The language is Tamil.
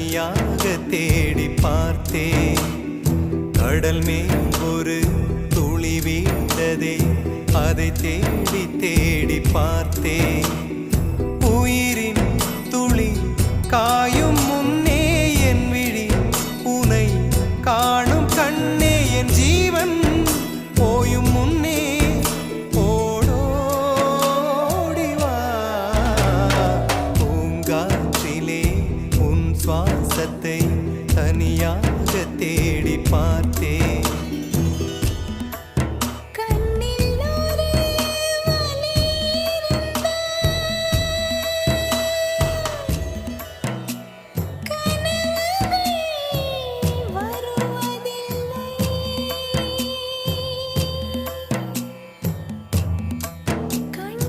தனியாக தேடி பார்த்தேன். கடல் மேல் ஒரு துளி வீழ்ந்ததே, அதை தேடி தேடி பார்த்தேன்.